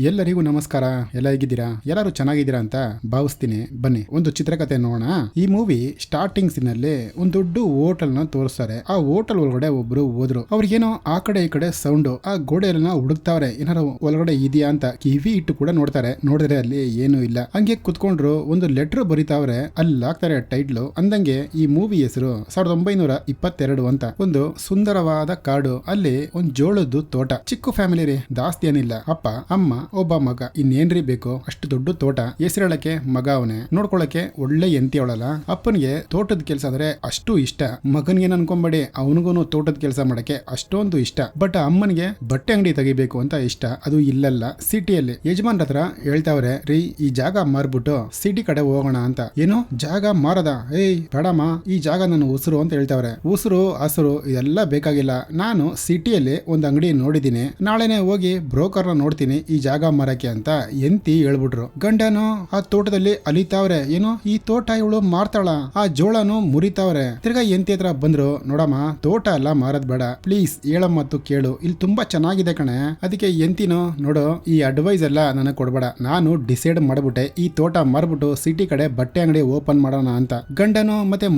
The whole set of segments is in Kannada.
ಎಲ್ಲರಿಗೂ ನಮಸ್ಕಾರ. ಎಲ್ಲ ಹೇಗಿದ್ದೀರಾ? ಎಲ್ಲರೂ ಚೆನ್ನಾಗಿದ್ದೀರಾ ಅಂತ ಭಾವಿಸ್ತೀನಿ. ಬನ್ನಿ ಒಂದು ಚಿತ್ರಕಥೆ ನೋಡೋಣ. ಈ ಮೂವಿ ಸ್ಟಾರ್ಟಿಂಗ್ ಸೀನಲ್ಲಿ ಒಂದು ದೊಡ್ಡ ಹೋಟೆಲ್ ನ ತೋರಿಸ್ತಾರೆ. ಆ ಹೋಟೆಲ್ ಒಳಗಡೆ ಒಬ್ರು ಹೋದ್ರು. ಅವ್ರಿಗೇನೋ ಆ ಕಡೆ ಈ ಕಡೆ ಸೌಂಡ್, ಆ ಗೋಡೆಯನ್ನ ಹುಡುಕ್ತಾವ್ರೆ ಏನಾರು ಒಳಗಡೆ ಇದೆಯಾ ಅಂತ. ಕಿವಿ ಇಟ್ಟು ಕೂಡ ನೋಡ್ತಾರೆ, ನೋಡಿದ್ರೆ ಅಲ್ಲಿ ಏನು ಇಲ್ಲ. ಹಂಗೆ ಕುತ್ಕೊಂಡ್ರು ಒಂದು ಲೆಟರ್ ಬರೀತಾವ್ರೆ. ಅಲ್ಲಿ ಹಾಕ್ತಾರೆ ಟೈಟ್ಲು. ಅಂದಂಗೆ ಈ ಮೂವಿ ಹೆಸರು 1922 ಅಂತ. ಒಂದು ಸುಂದರವಾದ ಕಾಡು, ಅಲ್ಲಿ ಒಂದ್ ಜೋಳದ್ದು ತೋಟ. ಚಿಕ್ಕ ಫ್ಯಾಮಿಲಿ ರೀ, ಜಾಸ್ತಿ ಏನಿಲ್ಲ. ಅಪ್ಪ ಅಮ್ಮ ಒಬ್ಬ ಮಗ, ಇನ್ನೇನ್ರಿ ಬೇಕು. ಅಷ್ಟು ದೊಡ್ಡ ತೋಟ. ಹೆಸರೇಳಕ್ಕೆ ಮಗ ಅವನೇ, ನೋಡ್ಕೊಳಕ್ಕೆ ಒಳ್ಳೆ ಎಂತಿ ಅವಳಲ್ಲ. ಅಪ್ಪನಿಗೆ ತೋಟದ ಕೆಲಸ ಅಂದ್ರೆ ಅಷ್ಟು ಇಷ್ಟ. ಮಗನ್ಗೇನ್ ಅನ್ಕೊಂಬೇಡಿ, ಅವನಿಗೂ ತೋಟದ ಕೆಲಸ ಮಾಡಕ್ಕೆ ಅಷ್ಟೊಂದು ಇಷ್ಟ. ಬಟ್ ಅಮ್ಮನಿಗೆ ಬಟ್ಟೆ ಅಂಗಡಿ ತೆಗಿಬೇಕು ಅಂತ ಇಷ್ಟ. ಅದು ಇಲ್ಲಲ್ಲ, ಸಿಟಿಯಲ್ಲಿ. ಯಜಮಾನ್ರ ಹತ್ರ ಹೇಳ್ತಾವ್ರೆ, ರೀ ಈ ಜಾಗ ಮಾರ್ಬಿಟ್ಟು ಸಿಟಿ ಕಡೆ ಹೋಗೋಣ ಅಂತ. ಏನು ಜಾಗ ಮಾರದ? ಏಯ್ ಬೇಡಮ್ಮ, ಈ ಜಾಗ ನನ್ನ ಉಸಿರು ಅಂತ ಹೇಳ್ತಾವ್ರೆ. ಉಸಿರು ಹಸಿರು ಇದೆಲ್ಲ ಬೇಕಾಗಿಲ್ಲ. ನಾನು ಸಿಟಿಯಲ್ಲಿ ಒಂದ್ ಅಂಗಡಿ ನೋಡಿದೀನಿ, ನಾಳೆನೆ ಹೋಗಿ ಬ್ರೋಕರ್ನ ನೋಡ್ತೀನಿ ಈ ಜಾಗ ಮಾರಕ್ಕೆ ಅಂತ ಎಂತಿ ಹೇಳ್ಬಿಟ್ರು. ಗಂಡನು ಆ ತೋಟದಲ್ಲಿ ಅಲಿತಾವ್ರೆ. ಏನು ಈ ತೋಟ ಇವಳು ಮಾರ್ತಾಳ, ಆ ಜೋಳನು ಮುರಿತಾವ್ರೆ. ತಿರ್ಗಾ ಎಂತಿ ಹತ್ರ ಬಂದ್ರು, ನೋಡಮ್ಮ ತೋಟ ಎಲ್ಲ ಮಾರದ್ ಬೇಡ, ಪ್ಲೀಸ್ ಹೇಳ ಮತ್ತು ಕೇಳು, ಇಲ್ಲಿ ತುಂಬಾ ಚೆನ್ನಾಗಿದೆ ಕಣೆ. ಅದಕ್ಕೆ ಎಂತಿನೋ ನೋಡು, ಈ ಅಡ್ವೈಸ್ ಎಲ್ಲ ನನಗೆ ಕೊಡ್ಬೇಡ. ನಾನು ಡಿಸೈಡ್ ಮಾಡ್ಬಿಟ್ಟೆ, ಈ ತೋಟ ಮಾರ್ಬಿಟ್ಟು ಸಿಟಿ ಕಡೆ ಬಟ್ಟೆ ಅಂಗಡಿ ಓಪನ್ ಮಾಡೋಣ ಅಂತ. ಗಂಡನು ಮತ್ತೆ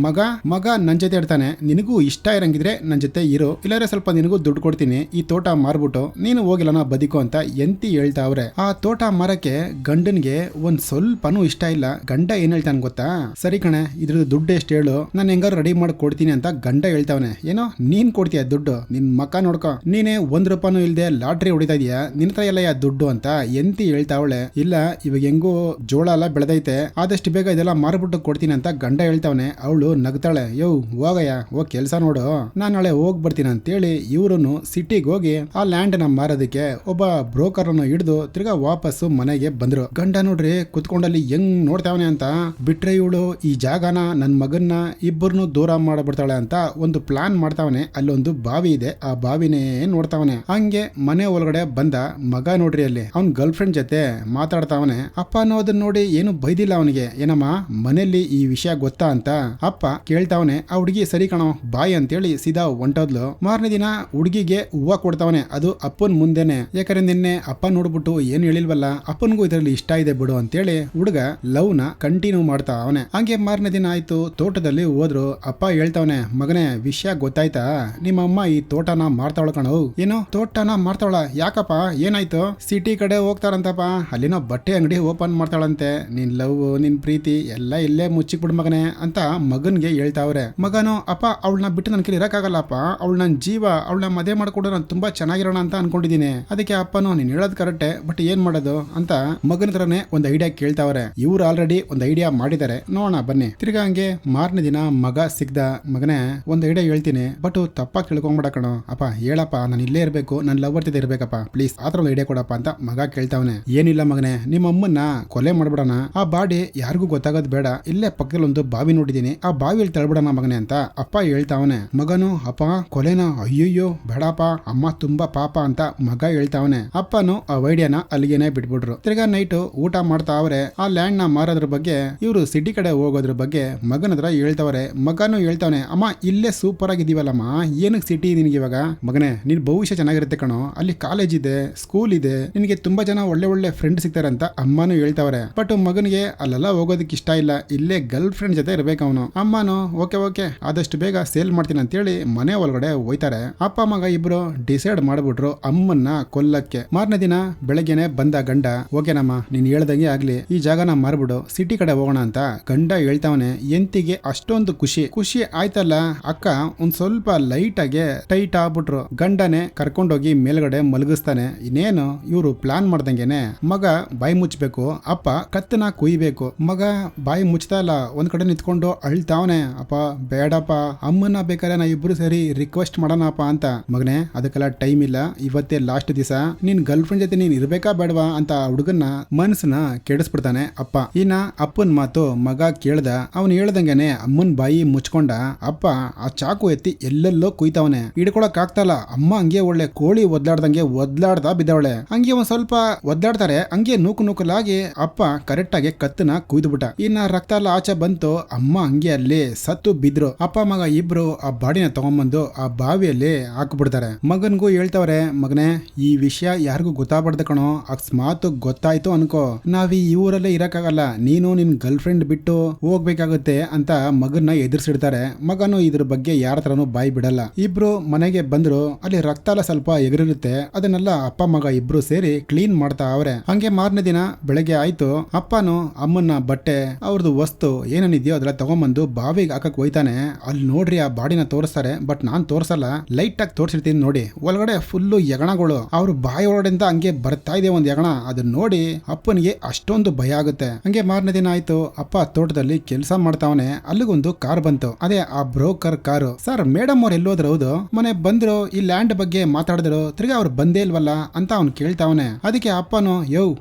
ಮಗ ನನ್ ಜೊತೆ ಇರ್ತಾನೆ. ನಿನಗೂ ಇಷ್ಟ ಇರಂಗಿದ್ರೆ ನನ್ ಜೊತೆ ಇರು, ಇಲ್ಲಾರೆ ಸ್ವಲ್ಪ ನಿನಗೂ ದುಡ್ಡು ಕೊಡ್ತೀನಿ, ಈ ತೋಟ ಮಾರ್ಬಿಟ್ಟು ನೀನು ಹೋಗಿಲ್ಲನ ಬದುಕು ಅಂತ ಎಂತಿ ಹೇಳ್ತಾವ್ರೆ. ಆ ತೋಟ ಮಾರಕ್ಕೆ ಗಂಡನ್ಗೆ ಒಂದ್ ಸ್ವಲ್ಪನೂ ಇಷ್ಟ ಇಲ್ಲ. ಗಂಡ ಏನ್ ಹೇಳ್ತಾನೆ ಗೊತ್ತಾ? ಸರಿ ಕಣೆ, ಇದ್ರದ್ದು ದುಡ್ಡು ಎಷ್ಟು ಹೇಳು, ನಾನು ಹೆಂಗಾರು ರೆಡಿ ಮಾಡಿ ಕೊಡ್ತೀನಿ ಅಂತ ಗಂಡ ಹೇಳ್ತಾವನೆ. ಏನೋ ನೀನ್ ಕೊಡ್ತೀಯ ದುಡ್ಡು? ನಿನ್ ಮಕ್ಕ ನೋಡ್ಕೊ, ನೀನೇ ₹1 ಇಲ್ದೆ ಲಾಟ್ರಿ ಹೊಡಿತಾ ಇದೀಯಾ, ನಿನ್ ಹತ್ರ ಎಲ್ಲ ದುಡ್ಡು ಅಂತ ಎಂತಿ ಹೇಳ್ತಾವಳೆ. ಇಲ್ಲ ಇವಾಗ ಹೆಂಗೋ ಜೋಳ ಎಲ್ಲ ಬೆಳೆದೈತೆ, ಆದಷ್ಟು ಬೇಗ ಇದೆಲ್ಲ ಮಾರ್ಬಿಟ್ಟು ಕೊಡ್ತೀನಿ ಅಂತ ಗಂಡ ಹೇಳ್ತಾವನೆ. ಅವಳು ನಗ್ತಾಳೆ, ಯೋ ಹೋಗಯ್ಯ, ಹೋಗ್ ಕೆಲ್ಸ ನೋಡು, ನಾನ್ ನಾಳೆ ಹೋಗ್ ಬರ್ತೀನಿ ಅಂತೇಳಿ ಇವ್ರನ್ನು ಸಿಟಿಗೆ ಹೋಗಿ ಆ ಲ್ಯಾಂಡ್ ನ ಮಾರೋದಕ್ಕೆ ಒಬ್ಬ ಬ್ರೋಕರ್ ಅನ್ನು ಹಿಡಿದು ತಿರ್ಗಾ ವಾಪಸ್ಸು ಮನೆಗೆ ಬಂದ್ರು. ಗಂಡ ನೋಡ್ರಿ ಕುತ್ಕೊಂಡಲ್ಲಿ ಹೆಂಗ್ ನೋಡ್ತಾವನೆ ಅಂತ. ಬಿಟ್ರೆ ಇವಳು ಈ ಜಾಗನ ನನ್ ಮಗನ್ನ ಇಬ್ಬರನ್ನು ದೂರ ಮಾಡಬಿಡ್ತಾಳೆ ಅಂತ ಒಂದು ಪ್ಲಾನ್ ಮಾಡ್ತಾವನೆ. ಅಲ್ಲೊಂದು ಬಾವಿ ಇದೆ, ಆ ಬಾವಿನೇ ನೋಡ್ತಾವನೆ. ಹಂಗೆ ಮನೆ ಒಳಗಡೆ ಬಂದ ಮಗ ನೋಡ್ರಿ, ಅಲ್ಲಿ ಅವ್ನ್ ಗರ್ಲ್ ಫ್ರೆಂಡ್ ಜೊತೆ ಮಾತಾಡ್ತಾವನೆ. ಅಪ್ಪ ಅನ್ನೋದನ್ನ ನೋಡಿ ಏನು ಬೈದಿಲ್ಲ ಅವನಿಗೆ. ಏನಮ್ಮ ಮನೆಯಲ್ಲಿ ಈ ವಿಷಯ ಗೊತ್ತಾ ಅಂತ ಅಪ್ಪ ಕೇಳ್ತಾವನೆ. ಆ ಹುಡುಗಿ ಸರಿ ಕಣೋ ಬಾಯ್ ಅಂತೇಳಿ ಸೀದಾ ಹೊಂಟೋದ್ಲು. ಮಾರನೇ ದಿನ ಹುಡುಗಿಗೆ ಹೂವ ಕೊಡ್ತಾವನೆ, ಅದು ಅಪ್ಪನ್ ಮುಂದೆನೆ. ಯಾಕಂದ್ರೆ ನಿನ್ನೆ ಅಪ್ಪ ನೋಡ್ಬಿಟ್ಟು ಏನ್ ಹೇಳಿಲ್ವಲ್ಲ, ಅಪ್ಪನ್ಗೂ ಇದರಲ್ಲಿ ಇಷ್ಟ ಇದೆ ಬಿಡು ಅಂತೇಳಿ ಹುಡುಗ ಲವ್ ನ ಕಂಟಿನ್ಯೂ ಮಾಡ್ತಾ ಅವನೆ. ಹಂಗೆ ಮಾರನೇ ದಿನ ಆಯ್ತು, ತೋಟದಲ್ಲಿ ಹೋದ್ರು. ಅಪ್ಪ ಹೇಳ್ತಾವನೆ, ಮಗನೇ ವಿಷಯ ಗೊತ್ತಾಯ್ತಾ, ನಿಮ್ಮ ಅಮ್ಮ ಈ ತೋಟನ ಮಾರ್ತಾವಳ ಕಣೋ. ಏನು ತೋಟನ ಮಾರ್ತಾವಳ? ಯಾಕಪ್ಪ ಏನಾಯ್ತು? ಸಿಟಿ ಕಡೆ ಹೋಗ್ತಾರಂತಪ್ಪ, ಅಲ್ಲಿನೋ ಬಟ್ಟೆ ಅಂಗಡಿ ಓಪನ್ ಮಾಡ್ತಾಳಂತೆ. ನಿನ್ ಲವ್ ನಿನ್ ಪ್ರೀತಿ ಎಲ್ಲ ಇಲ್ಲೇ ಮುಚ್ಚಿಕ್ಬಿಡು ಮಗನೇ ಅಂತ ಮಗನ್ಗೆ ಹೇಳ್ತಾವ್ರೆ. ಮಗನು, ಅಪ್ಪ ಅವಳನ್ನ ಬಿಟ್ಟು ನನ್ ಕೈಲಿ ಇರಕ್ಕಾಗಲ್ಲಪ್ಪ, ಅವಳು ನನ್ ಜೀವ, ಅವಳನ್ನ ಮದುವೆ ಮಾಡ್ಕೊಂಡು ನಾನು ತುಂಬಾ ಚೆನ್ನಾಗಿರೋಣ ಅಂತ ಅನ್ಕೊಂಡಿದೀನಿ. ಅದಕ್ಕೆ ಅಪ್ಪನು ನೀನ್ ಹೇಳೋದ್ ಕರೆಕ್ಟೆ, ಬಟ್ ಏನ್ ಮಾಡೋದು ಅಂತ ಮಗನ ಹತ್ರನೇ ಒಂದ್ ಐಡಿಯಾ ಕೇಳ್ತಾವ್ರೆ. ಇವ್ರು ಆಲ್ರೆಡಿ ಒಂದ್ ಐಡಿಯಾ ಮಾಡಿದ್ದಾರೆ, ನೋಡೋಣ ಬನ್ನಿ. ತಿರ್ಗಾ ಹಂಗೆ ಮಾರನೇ ದಿನ ಮಗ ಸಿಗ್ದ. ಮಗನೇ ಒಂದ್ ಐಡಿಯಾ ಹೇಳ್ತೀನಿ, ಬಟ್ ತಪ್ಪಾಗಿ ತಿಳ್ಕೊಂಬಿಡ ಕಣೋ. ಅಪ್ಪ ಹೇಳಪ್ಪ, ನಾನು ಇಲ್ಲೇ ಇರ್ಬೇಕು, ನನ್ ಲವ್ ಬರ್ತಿದ್ದೆ ಇರ್ಬೇಕಪ್ಪ, ಪ್ಲೀಸ್ ಆತರ ಒಂದು ಐಡಿಯಾ ಕೊಡಪ್ಪ ಅಂತ ಮಗ ಕೇಳ್ತಾವನೆ. ಏನಿಲ್ಲ ಮಗನೇ, ನಿಮ್ಮ ಅಮ್ಮನ್ನ ಕೊಲೆ ಮಾಡ್ಬಿಡೋಣ, ಆ ಬಾಡಿ ಯಾರಿಗೂ ಗೊತ್ತಾಗೋದ್ ಬೇಡ, ಇಲ್ಲೇ ಪಕ್ಕದಲ್ಲಿ ಒಂದು ಬಾವಿ ನೋಡಿದೀನಿ, ಆ ಬಾವಿಯಲ್ಲಿ ತಳ್ಬಿಡೋಣ ಮಗನೇ ಅಂತ ಅಪ್ಪ ಹೇಳ್ತಾವನೆ. ಮಗನು, ಅಪ್ಪ ಕೊಲೆನಾ? ಅಯ್ಯಯ್ಯೋ ಬೇಡಪ್ಪ, ಅಮ್ಮ ತುಂಬಾ ಪಾಪ ಅಂತ ಮಗ ಹೇಳ್ತಾವನೆ. ಅಪ್ಪನು ಆ ಐಡಿಯಾನ ಅಲ್ಲಿಗೆನೆ ಬಿಟ್ಬಿಟ್ರು. ತಿರ್ಗಾ ನೈಟ್ ಊಟ ಮಾಡ್ತಾ ಅವ್ರೆ. ಆ ಲ್ಯಾಂಡ್ ನ ಮಾರೋದ್ರ ಬಗ್ಗೆ, ಇವರು ಸಿಟಿ ಕಡೆ ಹೋಗೋದ್ರ ಬಗ್ಗೆ ಮಗನ ಹತ್ರ ಹೇಳ್ತಾವ್ರೆ. ಮಗನು ಹೇಳ್ತಾವನೆ, ಅಮ್ಮ ಇಲ್ಲೇ ಸೂಪರ್ ಆಗಿದೀವಲ್ಲಮ್ಮ, ಏನಕ್ಕೆ ಸಿಟಿ ನಿನ್ಗೆ ಇವಾಗ? ಮಗನೇ ನಿನ್ ಭವಿಷ್ಯ ಚೆನ್ನಾಗಿರುತ್ತೆ ಕಣೋ, ಅಲ್ಲಿ ಕಾಲೇಜ್ ಇದೆ, ಸ್ಕೂಲ್ ಇದೆ, ನಿನಗೆ ತುಂಬಾ ಜನ ಒಳ್ಳೆ ಒಳ್ಳೆ ಫ್ರೆಂಡ್ ಸಿಗ್ತಾರೆ ಅಂತ ಅಮ್ಮನು ಹೇಳ್ತಾವ್ರೆ. ಬಟ್ ಮಗನಿಗೆ ಅಲ್ಲೆಲ್ಲ ಹೋಗೋದಕ್ಕೆ ಇಷ್ಟ ಇಲ್ಲ, ಇಲ್ಲೇ ಗರ್ಲ್ ಫ್ರೆಂಡ್ ಜೊತೆ ಇರ್ಬೇಕು ಅವನು. ಅಮ್ಮನು ಓಕೆ ಆದಷ್ಟು ಬೇಗ ಸೇಲ್ ಮಾಡ್ತೀನಿ ಅಂತೇಳಿ ಮನೆ ಒಳಗಡೆ ಹೋಯ್ತಾರೆ. ಅಪ್ಪ ಮಗ ಇಬ್ರು ಡಿಸೈಡ್ ಮಾಡ್ಬಿಟ್ರು ಅಮ್ಮನ್ನ ಕೊಲ್ಲಕ್ಕೆ. ಮಾರನೇ ದಿನ ಬೆಳಗ್ಗೆನೆ ಬಂದ ಗಂಡ, ಓಕೆನಮ್ಮ ನೀನ್ ಹೇಳ್ದಂಗೆ ಆಗ್ಲಿ, ಈ ಜಾಗನ ಮಾರ್ಬಿಡು, ಸಿಟಿ ಕಡೆ ಹೋಗೋಣ ಅಂತ ಗಂಡ ಹೇಳ್ತಾವನೆ. ಎಂತಿಗೆ ಅಷ್ಟೊಂದು ಖುಷಿ ಆಯ್ತಲ್ಲ. ಅಕ್ಕ ಒಂದ್ ಸ್ವಲ್ಪ ಲೈಟ್ ಆಗಿ ಟೈಟ್ ಆಗ್ಬಿಟ್ರು. ಗಂಡನೆ ಕರ್ಕೊಂಡೋಗಿ ಮೇಲ್ಗಡೆ ಮಲಗಿಸ್ತಾನೆ. ಇನ್ನೇನು ಇವ್ರು ಪ್ಲಾನ್ ಮಾಡ್ದಂಗೆನೆ ಮಗ ಬಾಯಿ ಮುಚ್ಚಬೇಕು, ಅಪ್ಪ ಕತ್ತನ ಕುಯ್ಬೇಕು. ಮಗ ಬಾಯಿ ಮುಚ್ತಾ ಇಲ್ಲ, ಒಂದ್ ಕಡೆ ನಿಂತ್ಕೊಂಡು ಅಳ್ತಾವನೆ. ಅಪ್ಪ ಬೇಡಪ್ಪ, ಅಮ್ಮನ ಬೇಕಾದ್ರೆ ನಾ ಇಬ್ರು ಸೇರಿ ರಿಕ್ವೆಸ್ಟ್ ಮಾಡೋಣಪ್ಪ ಅಂತ. ಮಗನೇ ಅದಕ್ಕೆಲ್ಲ ಟೈಮ್ ಇಲ್ಲ, ಇವತ್ತೇ ಲಾಸ್ಟ್ ದಿವಸ, ನಿನ್ ಗರ್ಲ್ ಫ್ರೆಂಡ್ ಜೊತೆ ನೀನ್ ಇರ್ಬೇಕಾ ಬೇಡವಾ ಅಂತ ಹುಡುಗನ್ನ ಮನಸ್ಸನ್ನ ಕೆಡಿಸ್ಬಿಡ್ತಾನೆ ಅಪ್ಪ. ಇನ್ನ ಅಪ್ಪನ್ ಮಾತು ಮಗ ಕೇಳ್ದ. ಅವ್ನು ಹೇಳ್ದಂಗೆನೆ ಅಮ್ಮನ್ ಬಾಯಿ ಮುಚ್ಕೊಂಡ. ಅಪ್ಪ ಆ ಚಾಕು ಎತ್ತಿ ಎಲ್ಲೆಲ್ಲೋ ಕುಯ್ತಾವನೆ. ಹಿಡ್ಕೊಳಕ್ ಆಗ್ತಲ್ಲ. ಅಮ್ಮ ಹಂಗೆ ಒಳ್ಳೆ ಕೋಳಿ ಒದ್ಲಾಡ್ದಂಗೆ ಒದ್ಲಾಡ್ದ ಬಿದ್ದವಳೆ. ಹಂಗೆ ಒಂದ್ ಸ್ವಲ್ಪ ಒದ್ಲಾಡ್ತಾರೆ, ಹಂಗೆ ನೂಕಲಾಗಿ ಅಪ್ಪ ಕರೆಕ್ಟ್ ಆಗಿ ಕತ್ತನ ಕುಯ್ದುಬಿಟ್ಟ. ಇನ್ನ ರಕ್ತ ಎಲ್ಲ ಆಚೆ ಬಂತು. ಅಮ್ಮ ಹಂಗೆ ಅಲ್ಲಿ ಸತ್ತು ಬಿದ್ರು. ಅಪ್ಪ ಮಗ ಇಬ್ರು ಆ ಬಾಡಿನ ತಗೊಂಡ್ಬಂದು ಆ ಬಾವಿಯಲ್ಲಿ ಹಾಕ್ಬಿಡ್ತಾರೆ. ಮಗನ್ಗೂ ಹೇಳ್ತಾವ್ರೆ, ಮಗನೇ ಈ ವಿಷಯ ಯಾರಿಗೂ ಗೊತ್ತಾಗ್ಬಾರ್ದು ಕಣೋ, ಅಕಸ್ಮಾತ್ ಗೊತ್ತಾಯ್ತು ಅನ್ಕೋ, ನಾವ್ ಈ ಊರಲ್ಲೇ ಇರಕ್ಕಾಗಲ್ಲ, ನೀನು ನಿನ್ ಗರ್ಲ್ ಫ್ರೆಂಡ್ ಬಿಟ್ಟು ಹೋಗ್ಬೇಕಾಗುತ್ತೆ ಅಂತ ಮಗನ್ನ ಎದುರಿಸಿಡ್ತಾರೆ. ಮಗನು ಇದ್ರ ಬಗ್ಗೆ ಯಾರ ಹತ್ರನೂ ಬಾಯಿ ಬಿಡಲ್ಲ. ಇಬ್ರು ಮನೆಗೆ ಬಂದ್ರು. ಅಲ್ಲಿ ರಕ್ತ ಎಲ್ಲ ಸ್ವಲ್ಪ ಎಗರಿರುತ್ತೆ. ಅದನ್ನೆಲ್ಲ ಅಪ್ಪ ಮಗ ಇಬ್ರು ಸೇರಿ ಕ್ಲೀನ್ ಮಾಡ್ತಾ ಅವ್ರೆ. ಹಂಗೆ ಮಾರನೇ ದಿನ ಬೆಳಗ್ಗೆ ಆಯ್ತು. ಅಪ್ಪನು ಅಮ್ಮನ ಬಟ್ಟೆ ಅವ್ರದ್ದು ವಸ್ತು ಏನೇನಿದೆಯೋ ಅದೆಲ್ಲ ತಗೊಂಬಂದು ಬಾವಿಗೆ ಹಾಕಕ್ ಹೋಯ್ತಾನೆ. ಅಲ್ಲಿ ನೋಡ್ರಿ ಆ ಬಾಡಿನ ತೋರಿಸ್ತಾರೆ, ಬಟ್ ನಾನ್ ತೋರ್ಸಲ್ಲ, ಲೈಟ್ ಆಗಿ ತೋರ್ಸಿರ್ತೀನಿ ನೋಡಿ. ಒಳಗಡೆ ಫುಲ್ಲು ಯಗಣಗಳು, ಅವ್ರ ಬಾಯಿ ಒಳಗಡೆಯಿಂದ ಹಂಗೆ ಬರ್ತಾ ಇದೆ ಒಂದ್ ಯಗಣ. ಅದನ್ನ ನೋಡಿ ಅಪ್ಪನಿಗೆ ಅಷ್ಟೊಂದು ಭಯ ಆಗುತ್ತೆ. ಹಂಗೆ ಮಾರನೇ ದಿನ ಆಯ್ತು. ಅಪ್ಪ ತೋಟದಲ್ಲಿ ಕೆಲಸ ಮಾಡ್ತಾವನೆ. ಅಲ್ಲಿಗೊಂದು ಕಾರ್ ಬಂತು. ಅದೇ ಆ ಬ್ರೋಕರ್ ಕಾರು. ಸರ್ ಮೇಡಮ್ ಅವ್ರು ಎಲ್ಲೋದ್ರು? ಹೌದು, ಮನೆ ಬಂದ್ರು, ಈ ಲ್ಯಾಂಡ್ ಬಗ್ಗೆ ಮಾತಾಡಿದ್ರು, ತಿರ್ಗಾ ಅವ್ರು ಬಂದೇ ಇಲ್ವಲ್ಲ ಅಂತ ಅವ್ನು ಕೇಳ್ತಾವನೆ. ಅದಕ್ಕೆ ಅಪ್ಪನು,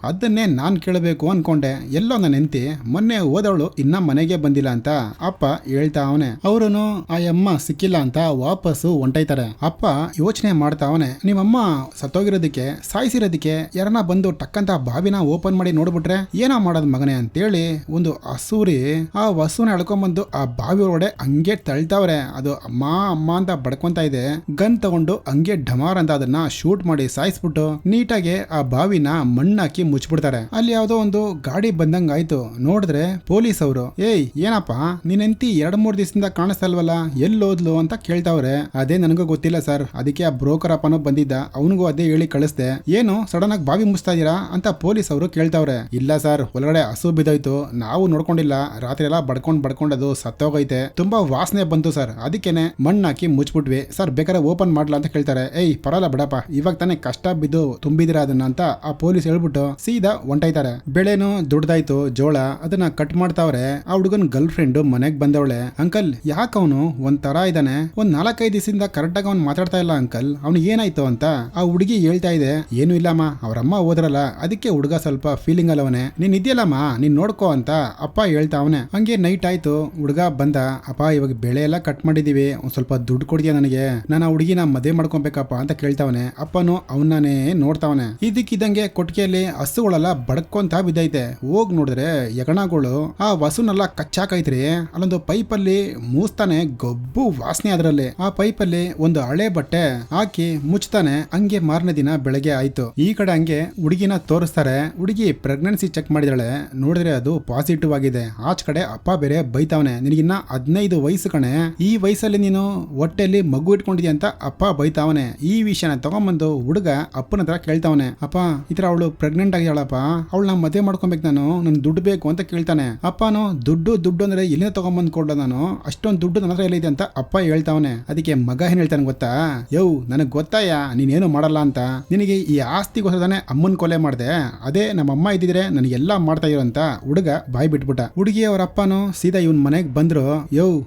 ಅದನ್ನೇ ನಾನ್ ಕೇಳಬೇಕು ಅನ್ಕೊಂಡೆ, ಎಲ್ಲೋ ನನ್ನ ಹೆಂಡತಿ ಮೊನ್ನೆ ಹೋದವಳು ಇನ್ನ ಮನೆಗೆ ಬಂದಿಲ್ಲ ಅಂತ ಅಪ್ಪ ಹೇಳ್ತಾವನೆ. ಅವ್ರನು ಆ ಅಮ್ಮ ಸಿಕ್ಕಿಲ್ಲ ಅಂತ ವಾಪಸ್ಸು ಹೊಂಟೈತಾರೆ. ಅಪ್ಪ ಯೋಚನೆ ಮಾಡ್ತಾವನೆ, ನಿಮ್ಮಮ್ಮ ಸತ್ತೋಗಿರೋದಕ್ಕೆ ಸಾಯಿಸಿರೋದಕ್ಕೆ ಯಾರನ್ನ ಬಂದು ಟಕ್ಕಂತ ಬಾವಿನ ಓಪನ್ ಮಾಡಿ ನೋಡ್ಬಿಟ್ರೆ ಏನೋ ಮಾಡೋದ್ ಮಗನೆ ಅಂತೇಳಿ ಒಂದು ಹಸೂರಿ ಆ ವಸುನ ಎಳ್ಕೊಂಡ್ಬಂದು ಆ ಬಾವಿ ಒಳಗಡೆ ಹಂಗೆ ತಳ್ತಾವ್ರೆ. ಅದು ಅಮ್ಮ ಅಮ್ಮ ಅಂತ ಬಡ್ಕೊಂತ ಇದೆ. ಗನ್ ತಗೊಂಡು ಹಂಗೆ ಢಮಾರ್ ಅಂತ ಅದನ್ನ ಶೂಟ್ ಮಾಡಿ ಸಾಯಿಸ್ಬಿಟ್ಟು ನೀಟಾಗಿ ಆ ಬಾವಿನ ಮಣ್ಣಾಕಿ ಮುಚ್ಚಿಬಿಡ್ತಾರೆ. ಅಲ್ಲಿ ಯಾವ್ದೋ ಒಂದು ಗಾಡಿ ಬಂದಂಗ ಆಯ್ತು. ನೋಡಿದ್ರೆ ಪೊಲೀಸ್ ಅವರು, ಏಯ್ ಏನಪ್ಪ ನಿನ್ ಹೆಂಡತಿ 2-3 ದಿವಸದಿಂದ ಕಾಣಿಸ್ತಲ್ವಲ್ಲ, ಎಲ್ಲೋದ್ಲು ಅಂತ ಕೇಳ್ತಾವ್ರೆ. ಅದೇ ನನಗೂ ಗೊತ್ತಿಲ್ಲ ಸರ್, ಅದಕ್ಕೆ ಆ ಬ್ರೋಕರ್ ಅಪ್ಪನೂ ಬಂದಿದ್ದ, ಅವನಿಗೂ ಅದೇ ಹೇಳಿ ಕಳಿಸ್ದೆ. ಏನು ಸಡನ್ ಆಗಿ ಬಾವಿ ಮುಚ್ತಾ ಇದೀರಾ ಅಂತ ಪೊಲೀಸ್ ಅವರು ಕೇಳ್ತಾವ್ರೆ. ಇಲ್ಲ ಸರ್, ಒಳಗಡೆ ಹಸು ಬಿದ್ದೋಯ್ತು, ನಾವು ನೋಡ್ಕೊಂಡಿಲ್ಲ, ರಾತ್ರಿ ಎಲ್ಲ ಬಡ್ಕೊಂಡ್ ಅದು ಸತ್ತೋಗೈತೆ, ತುಂಬಾ ವಾಸನೆ ಬಂತು ಸರ್, ಅದಕ್ಕೇನೆ ಮಣ್ಣಾಕಿ ಮುಚ್ಬಿಟ್ವಿ ಸರ್, ಬೇಕಾದ್ರೆ ಓಪನ್ ಮಾಡ್ಲಾ ಅಂತ ಕೇಳ್ತಾರೆ. ಏಯ್ ಪರಲ್ಲ ಬಿಡಪ್ಪ, ಇವಾಗ ತಾನೇ ಕಷ್ಟ ಬಿದ್ದು ತುಂಬಿದಿರ ಅದನ್ನ ಅಂತ ಆ ಪೊಲೀಸ್ ಹೇಳ್ಬಿಟ್ಟು ಸೀದಾ ಹೊಂಟೈತಾರೆ. ಬೆಳೆನು ದುಡ್ದಾಯ್ತು, ಜೋಳ ಅದನ್ನ ಕಟ್ ಮಾಡ್ತಾವ್ರೆ. ಆ ಹುಡುಗನ್ ಗರ್ಲ್ ಫ್ರೆಂಡ್ ಮನೆಗ್ ಬಂದವಳೆ. ಅಂಕಲ್ ಯಾಕೆ ಅವನು ಒಂಥರ ಇದ್ದಾನೆ, ಒಂದ್ 4-5 ದಿವಸದಿಂದ ಕರೆಕ್ಟ್ ಆಗಿ ಅವ್ನು ಮಾತಾಡ್ತಾ ಇಲ್ಲ ಅಂಕಲ್, ಅವ್ನಿಗೆ ಏನಾಯ್ತು ಅಂತ ಆ ಹುಡುಗಿ ಹೇಳ್ತಾ ಇದೆ. ಏನು ಇಲ್ಲಮ್ಮ, ಅವ್ರಮ್ಮ ಹೋದ್ರಲ್ಲ ಅದಕ್ಕೆ ಹುಡುಗ ಸ್ವಲ್ಪ ಫೀಲಿಂಗ್ ಅಲ್ಲವನೆ, ನೀನ್ ಇದೆಯಲ್ಲಮ್ಮ ನೀನ್ ನೋಡ್ಕೋ ಅಂತ ಅಪ್ಪ ಹೇಳ್ತಾ ಅವನೆ. ಹಂಗೆ ನೈಟ್ ಆಯ್ತು. ಹುಡುಗ ಬಂದ, ಅಪ್ಪ ಇವಾಗ ಬೆಳೆ ಎಲ್ಲ ಕಟ್ ಮಾಡಿದೀವಿ, ಒಂದ್ ಸ್ವಲ್ಪ ದುಡ್ಡು ಕೊಡ್ತೀಯ ನನಗೆ, ನಾನು ಆ ಹುಡುಗಿನ ಮದುವೆ ಮಾಡ್ಕೊಬೇಕಪ್ಪ ಅಂತ ಕೇಳ್ತಾವನೆ. ಅಪ್ಪನು ಅವನಾನೇ ನೋಡ್ತಾವನೆ. ಇದಕ್ಕಿದಂಗೆ ಕೊಟ್ಟಿಗೆಯಲ್ಲಿ ಹಸುಗಳೆಲ್ಲ ಬಡ್ಕೊಂತ ಬಿದ್ದೈತೆ. ಹೋಗ್ ನೋಡಿದ್ರೆ ಯಗಣಗಳು ಆ ವಸುನೆಲ್ಲ ಕಚ್ಚಾಕೈತ್ರಿ. ಅಲ್ಲೊಂದು ಪೈಪಲ್ಲಿ ಮೂಸ್ತಾನೆ, ಗಬ್ಬು ವಾಸನೆ. ಅದರಲ್ಲಿ ಆ ಪೈಪಲ್ಲಿ ಒಂದು ಹಳೆ ಬಟ್ಟೆ ಹಾಕಿ ಮುಚ್ತಾನೆ. ಹಂಗೆ ಮಾರನೇ ದಿನ ಬೆಳಗ್ಗೆ ಆಯ್ತು. ಈ ಕಡೆ ಹಂಗೆ ಹುಡುಗಿನ ತೋರಿಸ್ತಾರೆ. ಹುಡುಗಿ ಪ್ರೆಗ್ನೆನ್ಸಿ ಚೆಕ್ ಮಾಡಿದಾಳೆ. ನೋಡಿದ್ರೆ ಅದು ಪಾಸಿಟಿವ್ ಆಗಿದೆ. ಆಚ ಕಡೆ ಅಪ್ಪ ಬೇರೆ ಬೈತಾವನೆ, ನಿನಗಿನ್ನ 15 ವಯಸ್ಸು ಕಣೆ, ಈ ವಯಸ್ಸಲ್ಲಿ ನೀನು ಹೊಟ್ಟೆಯಲ್ಲಿ ಮಗು ಇಟ್ಕೊಂಡಿದ್ಯಾ ಅಂತ ಅಪ್ಪ ಬೈತಾವನೆ. ಈ ವಿಷಯನ ತಗೊಂಬಂದು ಹುಡುಗ ಅಪ್ಪನ ಹತ್ರ ಕೇಳ್ತಾವನೆ, ಅಪ್ಪ ಈ ತರ ಅವಳು ಪ್ರೆಗ್ನೆಂಟ್ ಆಗಿದ್ದಾಳಪ್ಪ, ಅವಳನ್ನ ಮದುವೆ ಮಾಡ್ಕೊಬೇಕು, ನನ್ ದುಡ್ಡು ಬೇಕು ಅಂತ ಕೇಳ್ತಾನೆ. ಅಪ್ಪನು ದುಡ್ಡು ಅಂದ್ರೆ ಎಲ್ಲಿಂದ ತಗೊಂಬಂದ್ ಕೊಡ್ಲ, ನಾನು ಅಷ್ಟೊಂದು ದುಡ್ಡು ನನ್ನ ಹತ್ರ ಎಲ್ಲಿದೆ ಅಂತ ಅಪ್ಪ ಹೇಳ್ತಾವನೆ. ಅದಕ್ಕೆ ಮಗ ಏನ್ ಹೇಳ್ತಾನೆ ಗೊತ್ತಾ, ನನಗ್ ಗೊತ್ತಾಯ ನೀನೇನು ಮಾಡಲ್ಲ ಅಂತ, ನಿನಗೆ ಈ ಆಸ್ತಿಗೋಸ್ಕರನೇ ಅಮ್ಮನ್ ಕೊಲೆ ಮಾಡ್ದೆ, ಅದೇ ನಮ್ಮಮ್ಮ ಇದ್ದಿದ್ರೆ ನನಗೆಲ್ಲಾ ಮಾಡ್ತಾ ಇರೋ ಅಂತ ಹುಡುಗ ಬಾಯ್ ಬಿಟ್ಬಿಟ್ಟ. ಹುಡುಗಿ ಅವ್ರ ಅಪ್ಪನು ಸೀದಾ ಇವನ್ ಮನೆಗ್ ಬಂದ್ರು.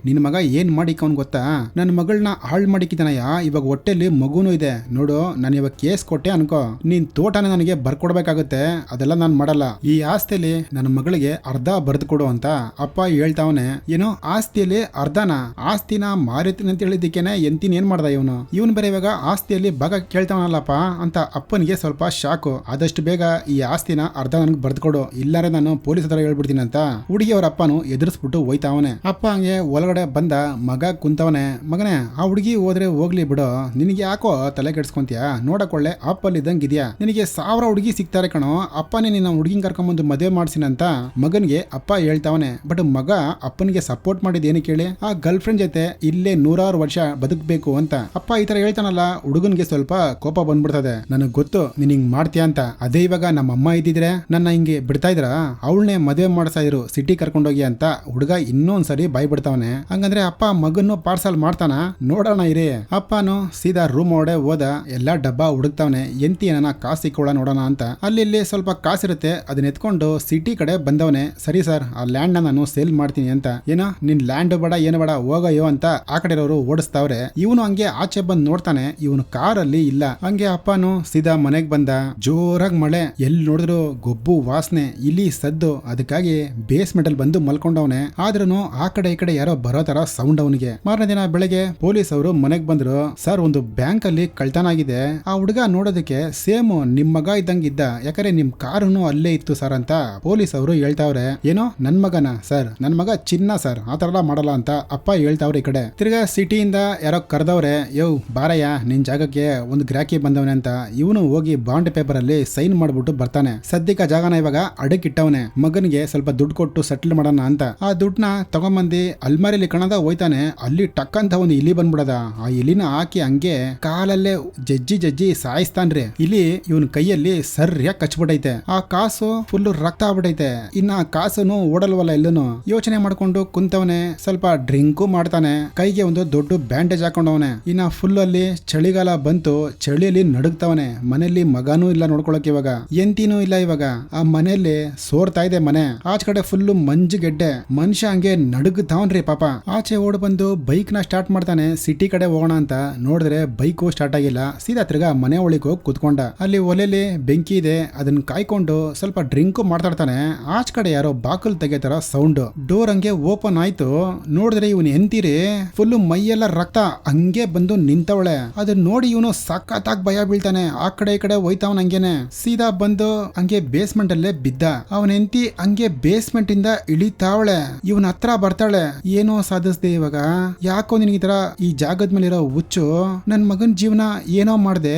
ನಿನ್ ಮಗ ಏನ್ ಮಾಡಿಕವನ್ ಗೊತ್ತಾ, ನನ್ನ ಮಗಳನ್ನ ಹಾಳ್ ಮಾಡಿಕಿದಾನಯ್ಯ, ಇವಾಗ ಹೊಟ್ಟೆಲಿ ಮಗುನು ಇದೆ ನೋಡು, ನಾನು ಇವಾಗ ಕೇಸ್ ಕೊಟ್ಟೆ ಅನ್ಕೋ, ನೀನ್ ತೋಟನ ನನಗೆ ಬರ್ಕೊಡ್ಬೇಕಾಗುತ್ತೆ, ಅದೆಲ್ಲ ನಾನ್ ಮಾಡಲ್ಲ, ಈ ಆಸ್ತಿಯಲ್ಲಿ ನನ್ನ ಮಗಳಿಗೆ ಅರ್ಧ ಬರ್ದು ಕೊಡು ಅಂತ ಅಪ್ಪ ಹೇಳ್ತಾವನೆ. ಏನೋ ಆಸ್ತಿಯಲ್ಲಿ ಅರ್ಧನ, ಆಸ್ತಿನ ಮಾರಿತೀನಿ ಅಂತ ಹೇಳಿದ್ದಕ್ಕೇನೆ ಎಂತಿನ ಏನ್ ಮಾಡ್ದ ಇವನು ಬೇರೆ ಇವಾಗ ಆಸ್ತಿಯಲ್ಲಿ ಭಾಗ ಕೇಳ್ತಾವನಲ್ಲಪ್ಪ ಅಂತ ಅಪ್ಪನಿಗೆ ಸ್ವಲ್ಪ ಶಾಕು. ಆದಷ್ಟು ಬೇಗ ಈ ಆಸ್ತಿನ ಅರ್ಧ ನನಗೆ ಬರ್ದ್ಕೊಡು, ಇಲ್ಲಾರೆ ನಾನು ಪೊಲೀಸ್ ಹತ್ರ ಹೇಳ್ಬಿಡ್ತೀನಿ ಅಂತ ಹುಡುಗಿ ಅವ್ರ ಅಪ್ಪನು ಎದುರಿಸ್ಬಿಟ್ಟು ಹೋಯ್ತಾವನೆ. ಅಪ್ಪ ಹಂಗೆ ಒಳಗಡೆ ಬಂದ, ಮಗ ಕುಂತವನೆ. ಮಗನೇ ಆ ಹುಡುಗಿ ಹೋದ್ರೆ ಹೋಗ್ಲಿ ಬಿಡು, ನಿನಗೆ ಯಾಕೋ ತಲೆ ಕೆಡ್ಸ್ಕೊಂತೀಯ, ನೋಡಕೊಳ್ಳೆ ಆಪಲ್ ಇದ್ದಂಗೆ ಇದೆಯಾ, ನಿನಗೆ 1000 ಹುಡುಗಿ ಸಿಗ್ತಾರೆ ಕಣೋ, ಅಪ್ಪನೇ ನಿನ್ನ ಹುಡುಗಿನ ಕರ್ಕೊಂಡ್ಬಂದು ಮದುವೆ ಮಾಡ್ಸಿನಂತ ಮಗನ್ಗೆ ಅಪ್ಪ ಹೇಳ್ತಾವನೆ. ಬಟ್ ಮಗ ಅಪ್ಪನಿಗೆ ಸಪೋರ್ಟ್ ಮಾಡಿದ ಏನಕ್ಕೆ ಹೇಳಿ, ಆ ಗರ್ಲ್ ಫ್ರೆಂಡ್ ಜೊತೆ ಇಲ್ಲೇ 100 ವರ್ಷ ಬದುಕಬೇಕು ಅಂತ ಅಪ್ಪ ಈ ತರ ಹೇಳ್ತಾನಲ್ಲ. ಹುಡುಗನ್ಗೆ ಸ್ವಲ್ಪ ಕೋಪ ಬಂದ್ಬಿಡ್ತದೆ, ನನಗ್ ಗೊತ್ತು ನೀನ್ ಹಿಂಗ್ ಮಾಡ್ತೀಯ ಅಂತ, ಅದೇ ಇವಾಗ ನಮ್ಮ ಅಮ್ಮ ಇದ್ದಿದ್ರೆ ನನ್ನ ಹಿಂಗೆ ಬಿಡ್ತಾ ಇದ್ರ, ಅವಳನ್ನೇ ಮದುವೆ ಮಾಡ್ತಾ ಇದ್ರು, ಸಿಟಿ ಕರ್ಕೊಂಡೋಗಿ ಅಂತ ಹುಡುಗ ಇನ್ನೊಂದ್ಸರಿ ಬಾಯ್ ಬಿಡ್ತಾವನೆ. ಹಂಗಂದ್ರೆ ಅಪ್ಪ ಮಗನ್ನು ಪಾರ್ಸಲ್ ಮಾಡ್ತಾನ, ನೋಡೋಣ ಇರಿ. ಅಪ್ಪನು ಸೀದಾ ರೂಮ್ ಒಳಗಡೆ ಹೋದ, ಎಲ್ಲಾ ಡಬ್ಬ ಹುಡುಕ್ತಾವನೆ, ಎಂತಿ ಏನ ಕಾಸು ಸಿಕ್ಕೋಳ ನೋಡೋಣ ಅಂತ. ಅಲ್ಲಿ ಸ್ವಲ್ಪ ಕಾಸಿರುತ್ತೆ, ಅದನ್ನ ಎತ್ಕೊಂಡು ಸಿಟಿ ಕಡೆ ಬಂದವನೆ. ಸರಿ ಸರ್, ಆ ಲ್ಯಾಂಡ್ ನಾನು ಸೇಲ್ ಮಾಡ್ತೀನಿ ಅಂತ. ಏನೋ ನಿನ್ ಲ್ಯಾಂಡ್ ಬೇಡ ಏನು ಬೇಡ ಹೋಗಯ್ಯೋ ಅಂತ ಆ ಕಡೆ ಇರೋರು ಓಡಿಸ್ತಾವ್ರೆ. ಇವನು ಹಂಗೆ ಆಚೆ ಬಂದ್ ನೋಡ್ತಾನೆ, ಇವನು ಕಾರಲ್ಲಿ ಇಲ್ಲ. ಹಂಗೆ ಅಪ್ಪನು ಸೀದಾ ಮನೆಗ್ ಬಂದ. ಜೋರಾಗಿ ಮಳೆ, ಎಲ್ಲಿ ನೋಡಿದ್ರು ಗೊಬ್ಬು ವಾಸನೆ, ಇಲ್ಲಿ ಸದ್ದು. ಅದಕ್ಕಾಗಿ ಬೇಸ್ಮೆಂಟ್ ಅಲ್ಲಿ ಬಂದು ಮಲ್ಕೊಂಡವನೆ. ಆದ್ರೂ ಆ ಕಡೆ ಈ ಕಡೆ ಯಾರೋ ಬರೋ ತರ ಸೌಂಡ್ ಅವನಿಗೆ. ಮಾರನೇ ದಿನ ಬೆಳಗ್ಗೆ ಪೊಲೀಸ್ ಅವರು ಮನೆಗ್ ಬಂದ್ರು. ಸರ್, ಒಂದು ಬ್ಯಾಂಕ್ ಅಲ್ಲಿ ಕಳ್ತನ ಆಗಿದೆ, ಆ ಹುಡುಗ ನೋಡೋದಕ್ಕೆ ಸೇಮ್ ನಿಮ್ ಮಗ ಇದ್ದಂಗಿದ್ದ, ಯಾಕಂದ್ರೆ ನಿಮ್ ಕಾರುನು ಅಲ್ಲೇ ಇತ್ತು ಸರ್ ಅಂತ ಪೊಲೀಸ್ ಅವರು ಹೇಳ್ತಾವ್ರೆ. ಏನೋ ನನ್ ಮಗನ ಸರ್, ನನ್ ಮಗ ಚಿನ್ನ ಸರ್, ಆತರ ಎಲ್ಲ ಮಾಡಲ್ಲ ಅಂತ ಅಪ್ಪ ಹೇಳ್ತಾವ್ರೆ. ಈ ಕಡೆ ತಿರ್ಗಾ ಸಿಟಿಯಿಂದ ಯಾರೋ ಕರೆದವ್ರೆ, ಬಾರಯ್ಯ ನಿನ್ ಜಾಗಕ್ಕೆ ಒಂದು ಗ್ರಾಕಿ ಬಂದವನೆ ಅಂತ. ಇವನು ಹೋಗಿ ಬಾಂಡ್ ಬಾಂಡ್ ಪೇಪರ್ ಅಲ್ಲಿ ಸೈನ್ ಮಾಡ್ಬಿಟ್ಟು ಬರ್ತಾನೆ. ಸದ್ಯಕ್ಕೆ ಆ ಜಾಗನ ಇವಾಗ ಅಡಕ್ಕಿಟ್ಟವನೆ. ಮಗನಿಗೆ ಸ್ವಲ್ಪ ದುಡ್ಡು ಕೊಟ್ಟು ಸೆಟ್ಲ್ ಮಾಡೋಣ ಅಂತ. ಆ ದುಡ್ಡನ್ನ ತಗೊಂಬಂದಿ ಅಲ್ಮಾರಿಲಿ ಕಣದ ಹೋಯ್ತಾನೆ. ಅಲ್ಲಿ ಟಕ್ ಅಂತ ಒಂದು ಇಲಿ ಬಂದ್ಬಿಡದ. ಆ ಇಲಿನ ಹಾಕಿ ಹಂಗೆ ಕಾಲಲ್ಲೇ ಜಜ್ಜಿ ಸಾಯಿಸ್ತಾನ್ರಿ. ಇಲಿ ಇವನ್ ಕೈಯಲ್ಲಿ ಸರಿಯಾಗಿ ಕಚ್ಬಿಟ್ಟೈತೆ. ಆ ಕಾಸು ಫುಲ್ ರಕ್ತ ಆಗ್ಬಿಟ್ಟೈತೆ. ಇನ್ನ ಆ ಕಾಸನು ಓಡಲ್ವಲ್ಲ ಎಲ್ಲೂನು. ಯೋಚನೆ ಮಾಡ್ಕೊಂಡು ಕುಂತವನೆ. ಸ್ವಲ್ಪ ಡ್ರಿಂಕು ಮಾಡ್ತಾನೆ. ಕೈಗೆ ಒಂದು ದೊಡ್ಡ ಬ್ಯಾಂಡೇಜ್ ಹಾಕೊಂಡವನೆ. ಇನ್ನ ಫುಲ್ ಅಲ್ಲಿ ಚಳಿಗಾಲ ಬಂತು. ಚಳಿಯಲ್ಲಿ ನಡುಗ್ತವನೆ. ಮನೆಯಲ್ಲಿ ಮಗನೂ ಇಲ್ಲ ನೋಡ್ಕೊಳಕ್ ಇವಾಗ. ಎಂತಿನೂ ಇಲ್ಲ ಇವಾಗ. ಆ ಮನೆಯಲ್ಲಿ ಸೋರ್ತಾ ಇದೆ ಮನೆ. ಆಚೆ ಕಡೆ ಫುಲ್ ಮಂಜು ಗೆಡ್ಡೆ. ಮನುಷ್ಯ ಹಂಗೆ ನಡುಗ್ತಾವನ್ರಿ ಪಾಪ. ಆಚೆ ಓಡ್ ಬಂದು ಬೈಕ್ ನ ಸ್ಟಾರ್ಟ್ ಮಾಡ್ತಾನೆ. ಸಿಟಿ ಕಡೆ ಹೋಗೋಣ ಅಂತ ನೋಡಿದ್ರೆ ಬೈಕು ಸ್ಟಾರ್ಟ್ ಆಗಿಲ್ಲ. ಸೀದಾ ತಿರ್ಗಾ ಮನೆ ಒಳಗೆ ಹೋಗಿ ಕುತ್ಕೊಂಡ. ಅಲ್ಲಿ ಒಲೆಲಿ ಬೆಂಕಿ ಇದೆ. ಅದನ್ನ ಕಾಯ್ಕೊಂಡು ಸ್ವಲ್ಪ ಡ್ರಿಂಕ್ ಮಾತಾಡ್ತಾನೆ. ಆಚ ಕಡೆ ಯಾರೋ ಬಾಕಲ್ ತೆಗೆತಾರ ಸೌಂಡ್. ಡೋರ್ ಹಂಗೆ ಓಪನ್ ಆಯ್ತು. ನೋಡಿದ್ರೆ ಇವನು ಎಂತೀರಿ ಫುಲ್ ಮೈಯೆಲ್ಲ ರಕ್ತ ಹಂಗೆ ಬಂದು ನಿಂತವಳೆ. ಅದನ್ನ ನೋಡಿ ಇವನು ಸಖತ್ತಾಗಿ ಭಯ ಬೀಳ್ತಾನೆ. ಆ ಕಡೆ ಈ ಕಡೆ ಹೋಯ್ತಾವನ್ ಹಂಗೇನೆ. ಸೀದಾ ಬಂದು ಹಂಗೆ ಬೇಸ್ಮೆಂಟ್ ಅಲ್ಲೇ ಬಿದ್ದ. ಅವನ ಹೆಂಡತಿ ಹಂಗೆ ಬೇಸ್ಮೆಂಟ್ ಇಂದ ಇಳಿತಾವಳೆ. ಇವನ್ ಹತ್ರ ಬರ್ತಾಳೆ. ಏನೋ ಸಾಧಿಸ್ದೆ ಇವಾಗ. ಯಾಕೋ ನಿನಗೆ ಈ ತರ ಈ ಜಾಗದ ಮೇಲಿರೋ ಹುಚ್ಚು. ನನ್ ಮಗನ್ ಜೀವನ ಏನೋ ಮಾಡ್ದೆ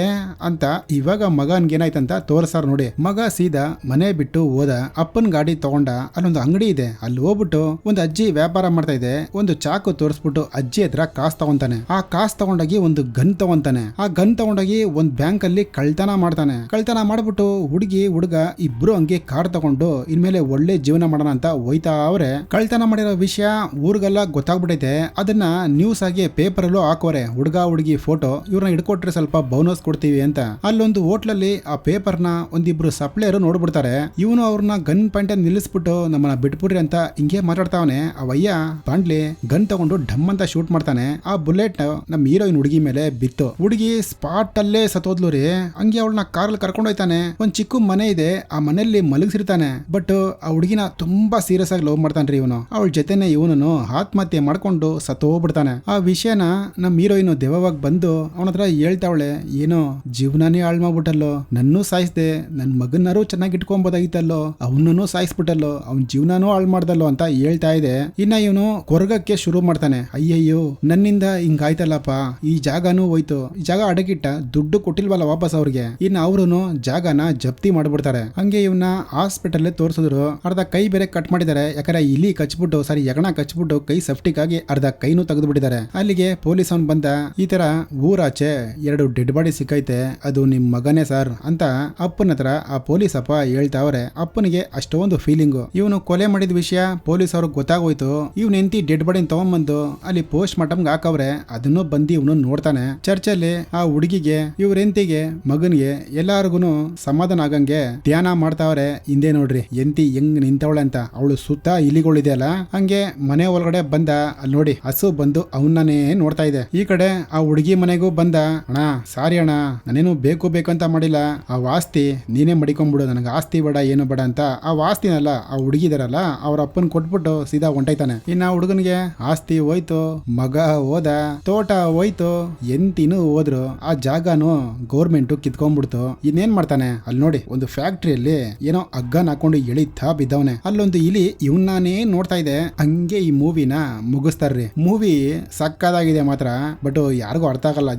ಅಂತ. ಇವಾಗ ಮಗನ್ಗೆ ಏನಾಯ್ತಂತ ತೋರ್ಸಾರ್ ನೋಡಿ. ಮಗ ಸೀದಾ ಮನೆ ಬಿಟ್ಟು ಹೋದ. ಅಪ್ಪನ್ ಗಾಡಿ ತಗೊಂಡ. ಅಲ್ಲೊಂದು ಅಂಗಡಿ ಇದೆ. ಅಲ್ಲಿ ಹೋಗ್ಬಿಟ್ಟು ಒಂದು ಅಜ್ಜಿ ವ್ಯಾಪಾರ ಮಾಡ್ತಾ ಇದೆ. ಒಂದು ಚಾಕು ತೋರಿಸ್ಬಿಟ್ಟು ಅಜ್ಜಿ ಹತ್ರ ಕಾಸು ತಗೊಂತಾನೆ. ಆ ಕಾಸು ತಗೊಂಡೋಗಿ ಒಂದು ಗನ್ ತಗೊಂತಾನೆ. ಆ ಗನ್ ತಗೊಂಡೋಗಿ ಒಂದ್ ಬ್ಯಾಂಕ್ ಅಲ್ಲಿ ಕಳ್ತನ ಮಾಡ್ತಾನೆ. ಕಳ್ತನ ಮಾಡ್ಬಿಟ್ಟು ಹುಡುಗ ಇಬ್ರು ಹಂಗೆ ಕಾರ್ ತಗೊಂಡು ಇನ್ಮೇಲೆ ಒಳ್ಳೆ ಜೀವನ ಮಾಡೋಣ ಅಂತ ಹೋಯ್ತಾ ಅವ್ರೆ. ಕಳ್ತನ ಮಾಡಿರೋ ವಿಷಯ ಊರಿಗೆಲ್ಲ ಗೊತ್ತಾಗ್ಬಿಟ್ಟೈತೆ. ಅದನ್ನ ನ್ಯೂಸ್ ಆಗಿ ಪೇಪರ್ ಅಲ್ಲೂ ಹಾಕೋರೆ. ಹುಡುಗಿ ಫೋಟೋ. ಇವ್ರನ್ನ ಹಿಡ್ಕೊಟ್ರೆ ಸ್ವಲ್ಪ ಬೋನಸ್ ಕೊಡ್ತೀವಿ ಅಂತ. ಅಲ್ಲೊಂದು ಹೋಟ್ಲಲ್ಲಿ ಆ ಪೇಪರ್ ನ ಒಂದಿಬ್ರು ಸಪ್ಲೈಯರು ನೋಡ್ಬಿಡ್ತಾರೆ. ಇವನು ಅವ್ರನ್ನ ಗನ್ ಪಾಯಿಂಟ್ ನಿಲ್ಲಿಸ್ಬಿಟ್ಟು ನಮ್ಮನ್ನ ಬಿಟ್ಬಿಡ್ರಿ ಅಂತ ಹಿಂಗೆ ಮಾತಾಡ್ತಾವನೆ. ಅವಯ್ಯ ಬಾಂಡ್ಲಿ ಗನ್ ತಗೊಂಡು ಢಮ್ ಅಂತ ಶೂಟ್ ಮಾಡ್ತಾನೆ. ಆ ಬುಲೆಟ್ ನಮ್ ಹೀರೋಯಿನ್ ಹುಡುಗಿ ಮೇಲೆ ಬಿತ್ತು. ಹುಡುಗಿ ಸ್ಪಾಟ್ ಅಲ್ಲೇ ಸತ್ತೋದ್ಲು ರೀ. ಹಂಗೆ ಅವಳನ್ನ ಕಾರಲ್ಲಿ ಕರ್ಕೊಂಡು ಹೋಯ್ತಾನೆ. ಒಂದ್ ಚಿಕ್ಕ ಮನೆ ಇದೆ. ಆ ಮನೆಯಲ್ಲಿ ಮಲಗಿಸಿರ್ತಾನೆ. ಬಟ್ ಆ ಹುಡುಗಿನ ತುಂಬಾ ಸೀರಿಯಸ್ ಆಗಿ ಲವ್ ಮಾಡ್ತಾನ್ರಿ ಇವನು. ಅವಳ ಜೊತೆನೆ ಇವನು ಆತ್ಮಹತ್ಯೆ ಮಾಡ್ಕೊಂಡು ಸತ್ತೋಗ್ಬಿಡ್ತಾನೆ. ಆ ವಿಷಯನ ನಮ್ ಹೀರೋಯಿನ್ ದೆವ್ವವಾಗಿ ಬಂದು ಅವನ ಹತ್ರ ಹೇಳ್ತಾವಳೆ, ಏನೋ ಜೀವನಾನೇ ಹಾಳು ಮಾಡ್ಬಿಟ್ಟಲ್ಲೋ, ನನ್ನೂ ಸಾಯಿಸ್ದೆ, ನನ್ ಮಗನಾರು ಚೆನ್ನಾಗಿ ಇಟ್ಕೊಂಬೋದಾಗಿತ್ತಲ್ಲೋ, ಅವನನ್ನು ಸಾಯಿಸ್ಬಿಟ್ಟಲ್ಲೋ, ಅವನ್ ಜೀವನಾನು ಹಾಳು ಮಾಡ್ದಲ್ಲೋ ಅಂತ ಹೇಳ್ತಾ ಇದೆ. ಇನ್ನ ಇವನು ಕೊರಗಕ್ಕೆ ಶುರು ಮಾಡ್ತಾನೆ. ಅಯ್ಯಯ್ಯೋ ನನ್ನಿಂದ ಹಿಂಗಾಯ್ತಲ್ಲಪ್ಪ. ಈ ಜಾಗನೂ ಹೋಯ್ತು. ಈ ಜಾಗ ಅಡಗಿಟ್ಟ ದುಡ್ಡು ಕೊಟ್ಟಿಲ್ವಲ್ಲ ವಾಪಸ್ ಅವ್ರಿಗೆ. ಇನ್ನು ಅವ್ರು ಜಾಗನ ಜಪ್ತಿ ಮಾಡ್ಬಿಡ್ತಾರೆ. ಹಂಗೆ ಇವನ್ನ ಹಾಸ್ಪಿಟಲ್ ತೋರಿಸಿದ್ರು. ಅರ್ಧ ಕೈ ಬೇರೆ ಕಟ್ ಮಾಡಿದ್ದಾರೆ. ಯಾಕಂದ್ರೆ ಇಲಿ ಕಚ್ಬಿಟ್ಟು ಯಗಣ ಕಚ್ಬಿಟ್ಟು ಕೈ ಸೆಫ್ಟಿಗಾಗಿ ಅರ್ಧ ಕೈನೂ ತೆಗೆದು ಬಿಟ್ಟಿದ್ದಾರೆ. ಅಲ್ಲಿಗೆ ಪೊಲೀಸ್ ಅವ್ನು ಬಂದ. ಈ ತರ ಊರಾಚೆ 2 ಡೆಡ್ ಬಾಡಿ ಸಿಕ್ಕೈತೆ, ಅದು ನಿಮ್ ಮಗನೇ ಸರ್ ಅಂತ ಅಪ್ಪನ ಹತ್ರ ಆ ಪೊಲೀಸ್ ಅಪ್ಪ ಹೇಳ್ತಾವ್ರೆ. ಅಪ್ಪನಿಗೆ ಅಷ್ಟೊಂದು ಫೀಲಿಂಗು. ಇವನು ಕೊಲೆ ಮಾಡಿದ ವಿಷಯ ಪೊಲೀಸ್ ಅವ್ರಿಗೆ ಗೊತ್ತಾಗೋಯ್ತು. ಇವನ್ ಎಂತಿ ಡೆಡ್ ಬಾಡಿನ ತಗೊಂಡ್ಬಂದು ಅಲ್ಲಿ ಪೋಸ್ಟ್ ಮಾರ್ಟಮ್ಗೆ ಹಾಕವ್ರೆ. ಅದನ್ನು ಬಂದು ಇವನು ನೋಡ್ತಾನೆ. ಚರ್ಚಲ್ಲಿ ಆ ಹುಡುಗಿಗೆ ಇವ್ರ ಎಂತಿಗೆ ಮಗನ್ಗೆ ಎಲ್ಲಾರ್ಗುನು ಸಮಾಧಾನ ಆಗಂಗೆ ಧ್ಯಾನ ಮಾಡ್ತಾವ್ರೆ. ಹಿಂದೆ ನೋಡ್ರಿ ಎಂತಿ ಹೆಂಗ್ ನಿಂತವಳೆ ಅಂತ. ಅವಳು ಸುತ್ತ ಇಲಿಗಳಿದೆಯಲ್ಲ. ಹಂಗೆ ಮನೆ ಒಳಗಡೆ ಬಂದ. ಅಲ್ಲಿ ನೋಡಿ ಹಸು ಬಂದು ಅವನ್ನೇ ನೋಡ್ತಾ ಇದೆ. ಈ ಕಡೆ ಆ ಹುಡುಗಿ ಮನೆಗೂ ಬಂದ. ಅಣ್ಣ ಸಾರಿ ಅಣ್ಣ, ನಾನೇನು ಬೇಕು ಅಂತ ಮಾಡಿಲ್ಲ. ಆ ವಾಸ್ತಿ ನೀನೇ ಮಡಿಕೊಂಡ್ಬಿಡು, ನನಗೆ ಆಸ್ತಿ ಬೇಡ ಏನು ಬೇಡ ಅಂತ. ಆ ವಾಸ್ತಿನಲ್ಲ ಆ ಹುಡುಗಿದಾರಲ್ಲ ಅವ್ರ ಅಪ್ಪನ್ ಕೊಟ್ಬಿಟ್ಟು ಸೀದಾ ಹೊಂಟೈತಾನೆ. ಇನ್ನ ಹುಡುಗನ್ಗೆ ಆಸ್ತಿ ಹೋಯ್ತು, ಮಗ ಹೋದ, ತೋಟ ಹೋಯ್ತು, ಎಂತಿನೂ ಹೋದ್ರು. ಆ ಜಾಗನು ಗೌರ್ಮೆಂಟ್ ಕಿತ್ಕೊಂಡ್ಬಿಡ್ತು. ಇನ್ನೇನ್ ಮಾಡ್ತಾನೆ ಅಲ್ಲಿ ನೋಡಿ ಒಂದು ಫ್ಯಾಕ್ಟ್ರಿಯಲ್ಲಿ ಏನೋ ಹಗ್ಗನ ಹಾಕೊಂಡು ಎಳಿತಾ ಬಿದ್ದವನೆ. ಅಲ್ಲೊಂದು ಇಲಿ ಇವನ್ನಾನೇ ನೋಡ್ತಾ ಇದೆ. ಹಂಗೆ ಈ ಮೂವಿನ ಮುಗಿಸ್ತಾರ್ರಿ. ಮೂವಿ ಸಕ್ಕದಾಗಿದೆ ಮಾತ್ರ. ಬಟ್ ಯಾರಿಗೂ ಅರ್ಥ ಆಗಲ್ಲ.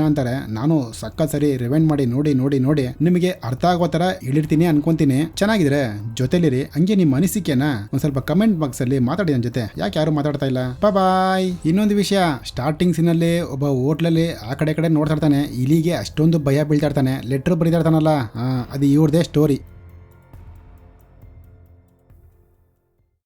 ಅಂತಾರೆ. ನಾನು ಸಕ್ಕತ್ ಸರಿ ರಿವೈಂಡ್ ಮಾಡಿ ನೋಡಿ ನಿಮಗೆ ಅರ್ಥ ಆಗೋ ತರ ಹೇಳಿರ್ತೀನಿ ಅನ್ಕೊಂತೀನಿ. ಚೆನ್ನಾಗಿದ್ರೆ ಜೊತೆಲಿರಿ. ಹಂಗೆ ನಿಮ್ಮ ಅನಿಸಿಕೆನ ಒಂದ್ ಸ್ವಲ್ಪ ಕಮೆಂಟ್ ಬಾಕ್ಸ್ ಅಲ್ಲಿ ಮಾತಾಡಿ ನನ್ನ ಜೊತೆ. ಯಾಕೆ ಯಾರು ಮಾತಾಡ್ತಾ ಇಲ್ಲ. ಬಾಯ್. ಇನ್ನೊಂದು ವಿಷಯ, ಸ್ಟಾರ್ಟಿಂಗ್ ಸೀನಲ್ಲಿ ಒಬ್ಬ ಹೋಟ್ಲಲ್ಲಿ ಆ ಕಡೆ ನೋಡ್ತಾ ಇರ್ತಾನೆ. ಇಲಿಗೆ ಅಷ್ಟೊಂದು ಭಯ ಬೀಳ್ತಾ ಇರ್ತಾನೆ. ಲೆಟರ್ ಬರೀತಾ ಇರ್ತಾನಲ್ಲ, ಅದು ಇವ್ರದೇ ಸ್ಟೋರಿ.